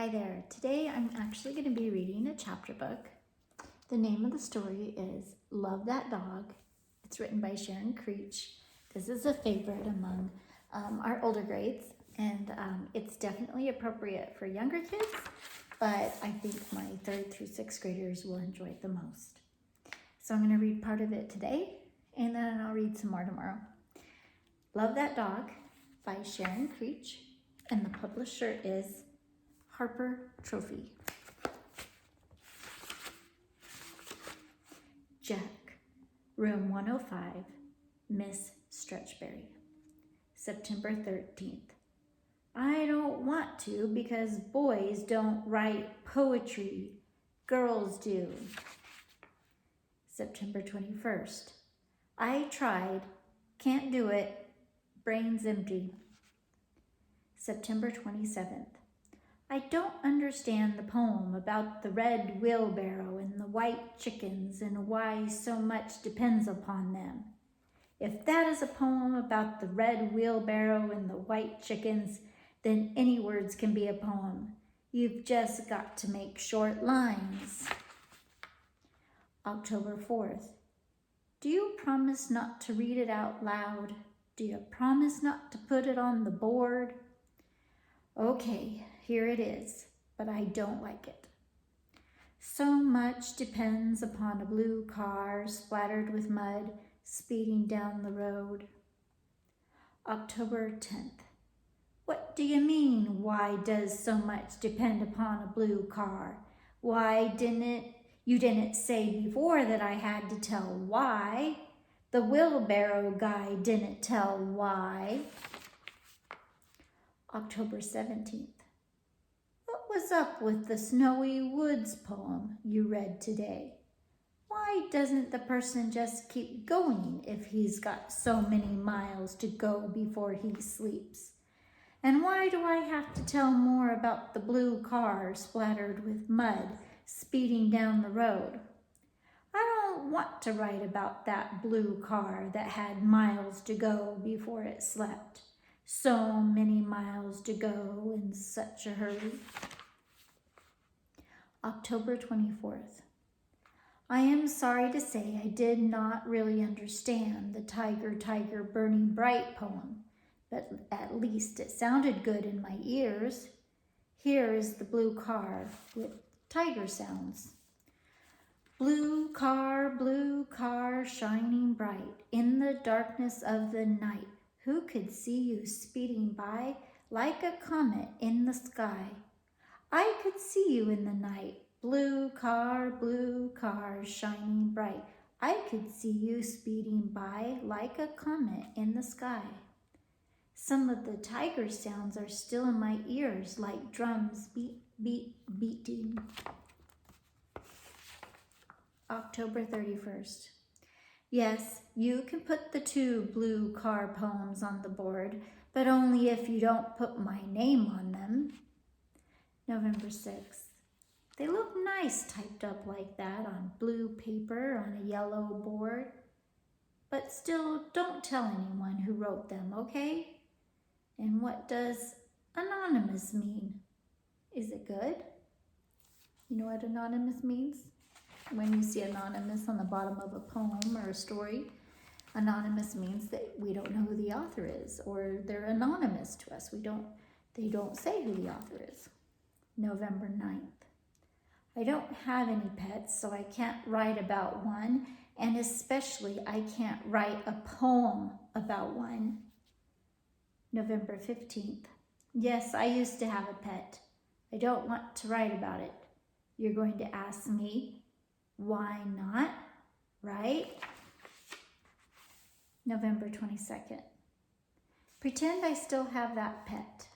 Hi there. Today I'm actually going to be reading a chapter book. The name of the story is Love That Dog. It's written by Sharon Creech. This is a favorite among our older grades, and it's definitely appropriate for younger kids, but I think my 3rd through 6th graders will enjoy it the most. So I'm going to read part of it today, and then I'll read some more tomorrow. Love That Dog by Sharon Creech, and the publisher is Harper Trophy. Jack, room 105, Miss Stretchberry. September 13th. I don't want to because boys don't write poetry. Girls do. September 21st. I tried. Can't do it. Brain's empty. September 27th. I don't understand the poem about the red wheelbarrow and the white chickens and why so much depends upon them. If that is a poem about the red wheelbarrow and the white chickens, then any words can be a poem. You've just got to make short lines. October 4th. Do you promise not to read it out loud? Do you promise not to put it on the board? Okay, here it is, but I don't like it. So much depends upon a blue car splattered with mud speeding down the road. October 10th. What do you mean, why does so much depend upon a blue car? Why you didn't say before that I had to tell why. The wheelbarrow guy didn't tell why. October 17th. What was up with the Snowy Woods poem you read today? Why doesn't the person just keep going if he's got so many miles to go before he sleeps? And why do I have to tell more about the blue car splattered with mud speeding down the road? I don't want to write about that blue car that had miles to go before it slept. So many miles to go in such a hurry. October 24th. I am sorry to say I did not really understand the Tiger, Tiger, Burning Bright poem, but at least it sounded good in my ears. Here is the blue car with tiger sounds. Blue car, shining bright in the darkness of the night. Who could see you speeding by like a comet in the sky? I could see you in the night. Blue car, shining bright. I could see you speeding by like a comet in the sky. Some of the tiger sounds are still in my ears like drums beat, beat, beating. October 31st. Yes, you can put the 2 blue car poems on the board, but only if you don't put my name on them. November 6th. They look nice typed up like that on blue paper on a yellow board. But still, don't tell anyone who wrote them, okay? And what does anonymous mean? Is it good? You know what anonymous means? When you see anonymous on the bottom of a poem or a story, anonymous means that we don't know who the author is, or they're anonymous to us. They don't say who the author is. November 9th. I don't have any pets, so I can't write about one, and especially I can't write a poem about one. November 15th. Yes, I used to have a pet. I don't want to write about it. You're going to ask me, why not, right? November 22nd. Pretend I still have that pet.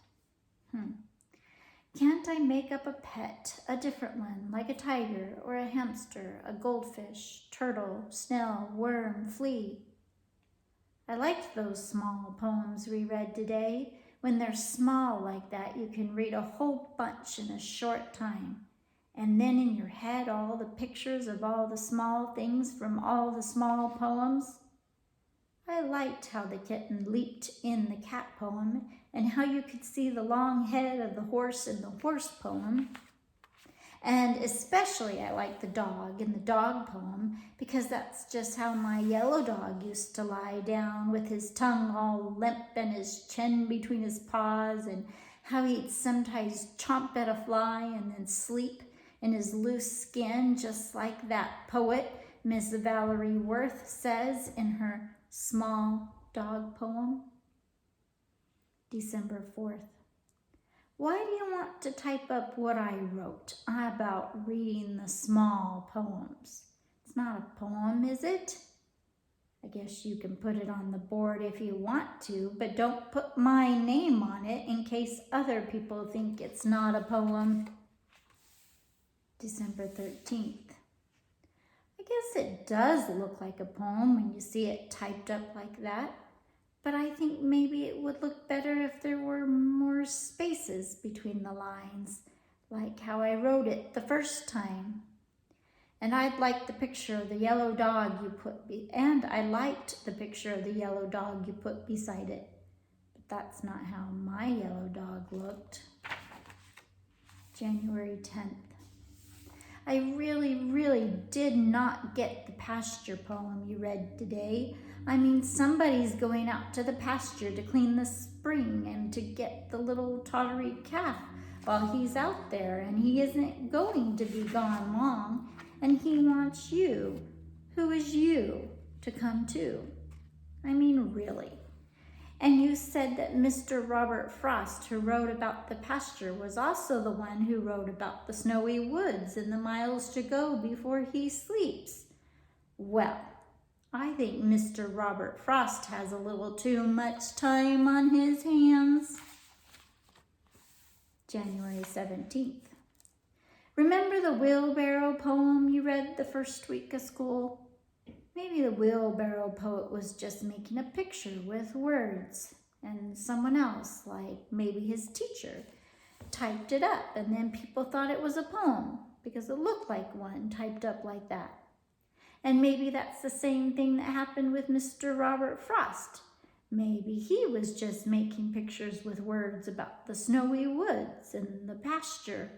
Can't I make up a pet, a different one, like a tiger or a hamster, a goldfish, turtle, snail, worm, flea? I liked those small poems we read today. When they're small like that, you can read a whole bunch in a short time. And then in your head, all the pictures of all the small things from all the small poems. I liked how the kitten leaped in the cat poem and how you could see the long head of the horse in the horse poem. And especially I like the dog in the dog poem, because that's just how my yellow dog used to lie down with his tongue all limp and his chin between his paws, and how he'd sometimes chomp at a fly and then sleep in his loose skin, just like that poet Miss Valerie Worth says in her small dog poem. December 4th. Why do you want to type up what I wrote about reading the small poems? It's not a poem, is it? I guess you can put it on the board if you want to, but don't put my name on it in case other people think it's not a poem. December 13th. I guess it does look like a poem when you see it typed up like that. But I think maybe it would look better if there were more spaces between the lines, like how I wrote it the first time. And I'd like the picture of the yellow dog you put I liked the picture of the yellow dog you put beside it. But that's not how my yellow dog looked. January 10th. I really did not get the pasture poem you read today. I mean, somebody's going out to the pasture to clean the spring and to get the little tottery calf while he's out there, and he isn't going to be gone long, and he wants you, who is you, to come too. I mean, really. And you said that Mr. Robert Frost, who wrote about the pasture, was also the one who wrote about the snowy woods and the miles to go before he sleeps. Well, I think Mr. Robert Frost has a little too much time on his hands. January 17th. Remember the wheelbarrow poem you read the first week of school? Maybe the wheelbarrow poet was just making a picture with words, and someone else, like maybe his teacher, typed it up, and then people thought it was a poem because it looked like one typed up like that. And maybe that's the same thing that happened with Mr. Robert Frost. Maybe he was just making pictures with words about the snowy woods and the pasture,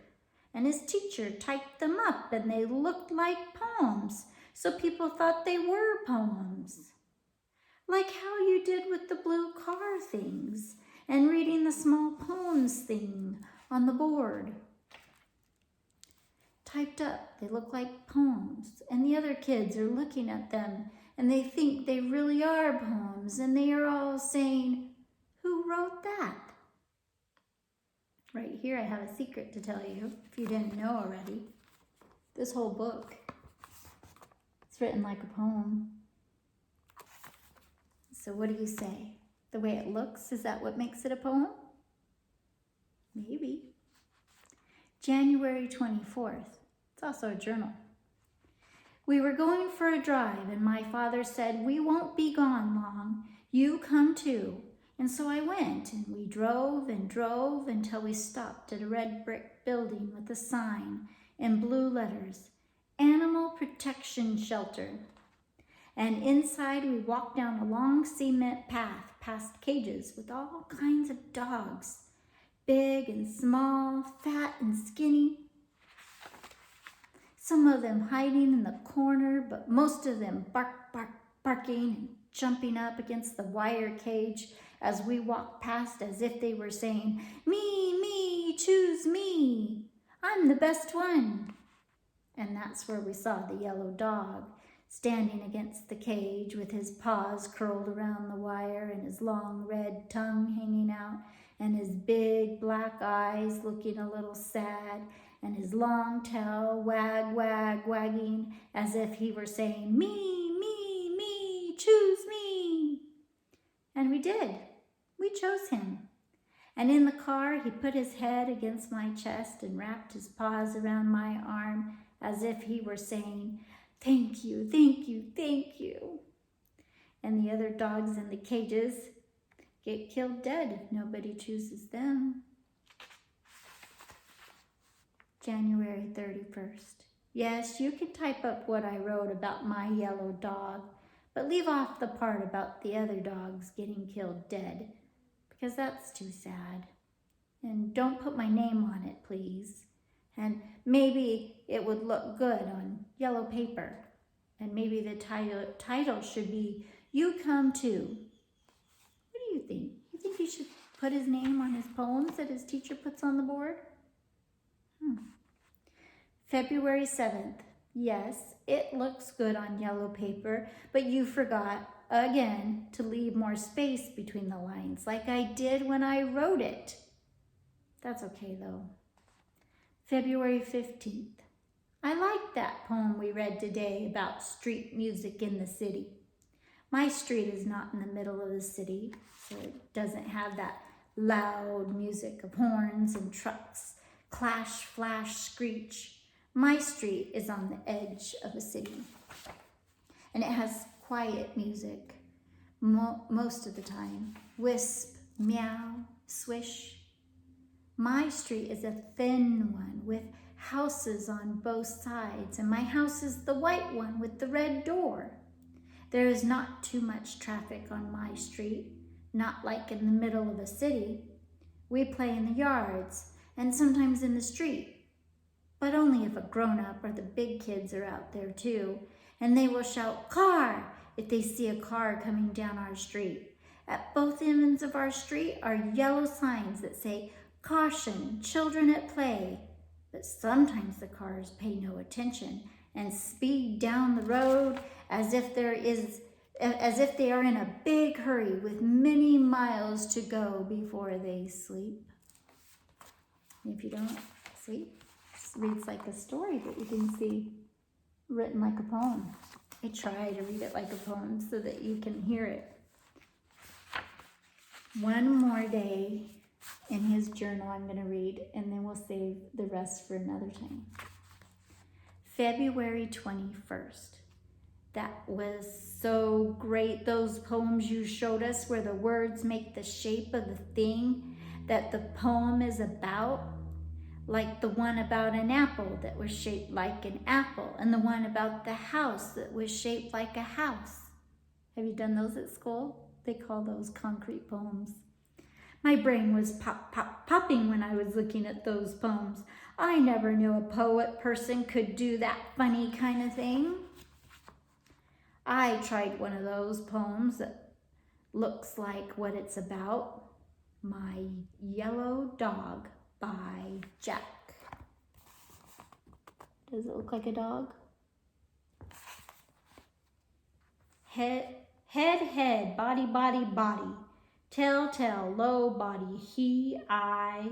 and his teacher typed them up and they looked like poems, so people thought they were poems. Like how you did with the blue car things and reading the small poems thing on the board. Typed up, they look like poems, and the other kids are looking at them and they think they really are poems, and they are all saying, "Who wrote that?" Right here I have a secret to tell you, if you didn't know already. This whole book, it's written like a poem. So what do you say? The way it looks, is that what makes it a poem? Maybe. January 24th. It's also a journal. We were going for a drive, and my father said, "We won't be gone long. You come too." And so I went, and we drove and drove until we stopped at a red brick building with a sign in blue letters, "Animal Protection Shelter." And inside we walked down a long cement path past cages with all kinds of dogs, big and small, fat and skinny. Some of them hiding in the corner, but most of them barking and jumping up against the wire cage as we walked past, as if they were saying, me, choose me. I'm the best one." And that's where we saw the yellow dog, standing against the cage with his paws curled around the wire and his long red tongue hanging out and his big black eyes looking a little sad and his long tail wagging as if he were saying, me, choose me. And we did. We chose him. And in the car, he put his head against my chest and wrapped his paws around my arm as if he were saying, "Thank you, thank you, thank you." And the other dogs in the cages get killed dead if nobody chooses them. January 31st. Yes, you can type up what I wrote about my yellow dog, but leave off the part about the other dogs getting killed dead, because that's too sad. And don't put my name on it, please. And maybe it would look good on yellow paper. And maybe the title should be, You Come Too. What do you think? You think he should put his name on his poems that his teacher puts on the board? February 7th. Yes, it looks good on yellow paper, but you forgot, again, to leave more space between the lines, like I did when I wrote it. That's okay, though. February 15th. I liked that poem we read today about street music in the city. My street is not in the middle of the city, so it doesn't have that loud music of horns and trucks, clash, flash, screech. My street is on the edge of a city, and it has quiet music most of the time. Wisp, meow, swish. My street is a thin one with houses on both sides, and my house is the white one with the red door. There is not too much traffic on my street, not like in the middle of a city. We play in the yards and sometimes in the street, but only if a grown-up or the big kids are out there too, and they will shout, "Car!" if they see a car coming down our street. At both ends of our street are yellow signs that say, "Caution, children at play." But sometimes the cars pay no attention and speed down the road as if they are in a big hurry with many miles to go before they sleep. If you don't sleep, it reads like a story that you can see written like a poem. I try to read it like a poem so that you can hear it. One more day in his journal I'm going to read, and then we'll save the rest for another time. February 21st. That was so great. Those poems you showed us where the words make the shape of the thing that the poem is about. Like the one about an apple that was shaped like an apple, and the one about the house that was shaped like a house. Have you done those at school? They call those concrete poems. My brain was popping when I was looking at those poems. I never knew a poet person could do that funny kind of thing. I tried one of those poems that looks like what it's about. My Yellow Dog by Jack. Does it look like a dog? Head, body, body. Tail, low body. He, I,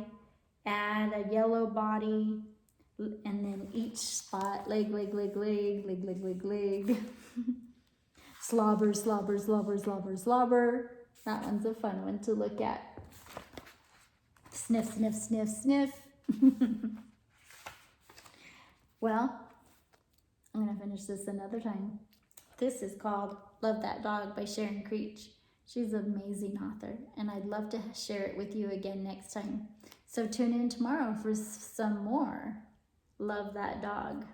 add a yellow body, and then each spot, leg. Slobber. That one's a fun one to look at. Sniff. Well, I'm going to finish this another time. This is called Love That Dog by Sharon Creech. She's an amazing author, and I'd love to share it with you again next time. So tune in tomorrow for some more Love That Dog.